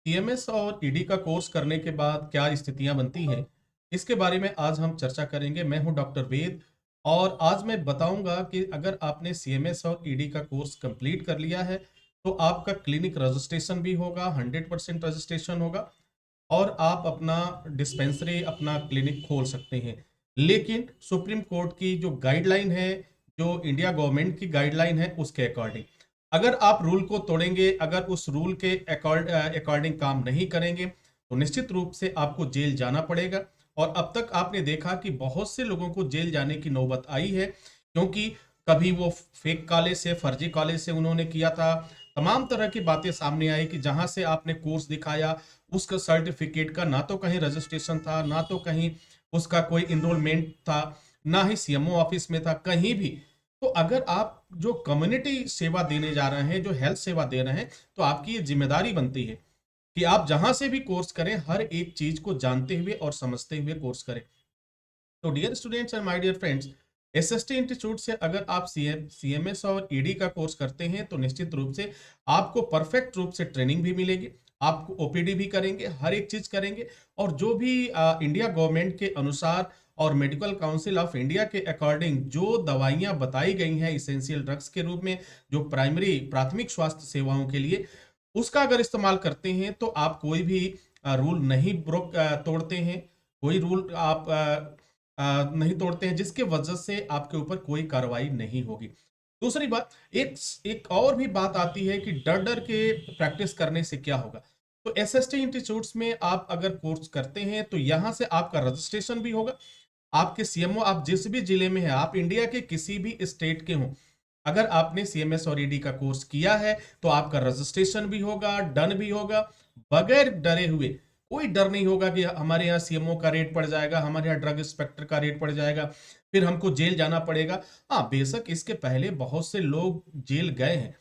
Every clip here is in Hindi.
सीएमएस और ईडी का कोर्स करने के बाद क्या स्थितियां बनती हैं, इसके बारे में आज हम चर्चा करेंगे। मैं हूं डॉक्टर वेद और आज मैं बताऊंगा कि अगर आपने सीएमएस और ईडी का कोर्स कंप्लीट कर लिया है तो आपका क्लिनिक रजिस्ट्रेशन भी होगा, 100% रजिस्ट्रेशन होगा और आप अपना डिस्पेंसरी, अपना क्लिनिक खोल सकते हैं। लेकिन सुप्रीम कोर्ट की जो गाइडलाइन है, जो इंडिया गवर्नमेंट की गाइडलाइन है, उसके अकॉर्डिंग अगर आप रूल को तोड़ेंगे, अगर उस रूल के अकॉर्डिंग काम नहीं करेंगे तो निश्चित रूप से आपको जेल जाना पड़ेगा। और अब तक आपने देखा कि बहुत से लोगों को जेल जाने की नौबत आई है, क्योंकि कभी वो फेक कॉलेज से, फर्जी कॉलेज से उन्होंने किया था। तमाम तरह की बातें सामने आई कि जहां से आपने कोर्स दिखाया उसका सर्टिफिकेट का ना तो कहीं रजिस्ट्रेशन था, ना तो कहीं उसका कोई इनरोलमेंट था, ना ही सीएमओ ऑफिस में था, कहीं भी। तो अगर आप जो कम्युनिटी सेवा देने जा रहे हैं, जो हेल्थ सेवा दे रहे हैं, तो आपकी ये जिम्मेदारी बनती है कि आप जहां से भी कोर्स करें हर एक चीज को जानते हुए और समझते हुए कोर्स करें। तो dear students and my dear friends, SST institute से अगर आप सीएमएस और ईडी का कोर्स करते हैं तो निश्चित रूप से आपको परफेक्ट रूप से ट्रेनिंग भी मिलेगी, आपको ओपीडी भी करेंगे, हर एक चीज करेंगे। और जो भी इंडिया गवर्नमेंट के अनुसार और मेडिकल काउंसिल ऑफ इंडिया के अकॉर्डिंग जो दवाइयां बताई गई हैं इसेंशियल ड्रग्स के रूप में, जो प्राथमिक स्वास्थ्य सेवाओं के लिए, उसका अगर इस्तेमाल करते हैं तो आप कोई भी रूल नहीं तोड़ते हैं, कोई रूल आप नहीं तोड़ते हैं जिसके वजह से आपके ऊपर कोई कार्रवाई नहीं होगी। दूसरी बात, एक एक और भी बात आती है कि डर डर के प्रैक्टिस करने से क्या होगा। तो एसएसटी इंस्टीट्यूट्स में आप अगर कोर्स करते हैं तो यहां से आपका रजिस्ट्रेशन भी होगा। आपके सीएमओ, आप जिस भी जिले में हैं, आप इंडिया के किसी भी स्टेट के हों, अगर आपने सीएमएस और ईडी का कोर्स किया है तो आपका रजिस्ट्रेशन भी होगा, डन भी होगा, बगैर डरे हुए। कोई डर नहीं होगा कि हमारे यहाँ सीएमओ का रेट पड़ जाएगा, हमारे यहाँ ड्रग इंस्पेक्टर का रेट पड़ जाएगा, फिर हमको जेल जाना पड़ेगा। हाँ, बेशक इसके पहले बहुत से लोग जेल गए हैं।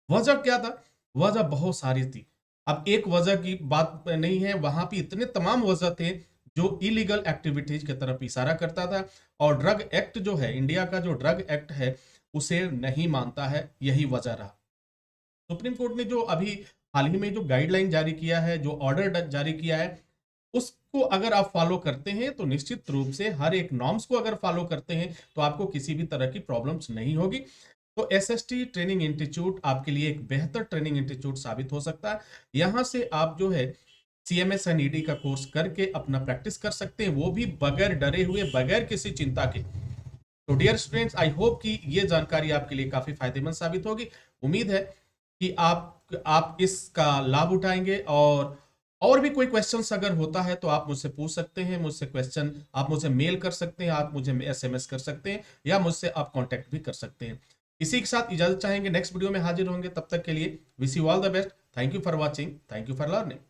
वजह क्या था? वजह बहुत सारी थी। अब एक वजह की बात नहीं है, वहां पे इतने तमाम वजह थे जो इलीगल एक्टिविटीज की तरफ इशारा करता था। और ड्रग एक्ट जो है, इंडिया का जो ड्रग एक्ट है, उसे नहीं मानता है, यही वजह रहा। सुप्रीम कोर्ट ने जो अभी हाल ही में जो गाइडलाइन जारी किया है, जो ऑर्डर जारी किया है, उसको अगर आप फॉलो करते हैं तो निश्चित रूप से हर एक नॉर्म्स को अगर फॉलो करते हैं तो आपको किसी भी तरह की प्रॉब्लम्स नहीं होगी। तो एसएसटी ट्रेनिंग इंस्टीट्यूट आपके लिए एक बेहतर ट्रेनिंग इंस्टीट्यूट साबित हो सकता है। यहां से आप जो है सीएमएस एंड ईडी का कोर्स करके अपना प्रैक्टिस कर सकते हैं, वो भी बगैर डरे हुए, बगैर किसी चिंता के। तो डियर स्टूडेंट्स, आई होप कि ये जानकारी आपके लिए काफी फायदेमंद साबित होगी। उम्मीद है कि आप इसका लाभ उठाएंगे। और भी कोई क्वेश्चंस अगर होता है तो आप मुझसे पूछ सकते हैं। मुझसे क्वेश्चन आप मुझे मेल कर सकते हैं, आप मुझे एसएमएस कर सकते हैं, या मुझसे आप कांटेक्ट भी कर सकते हैं। इसी के साथ इजाजत चाहेंगे, नेक्स्ट वीडियो में हाजिर होंगे। तब तक के लिए wish you all the best. Thank you for watching, thank you for learning.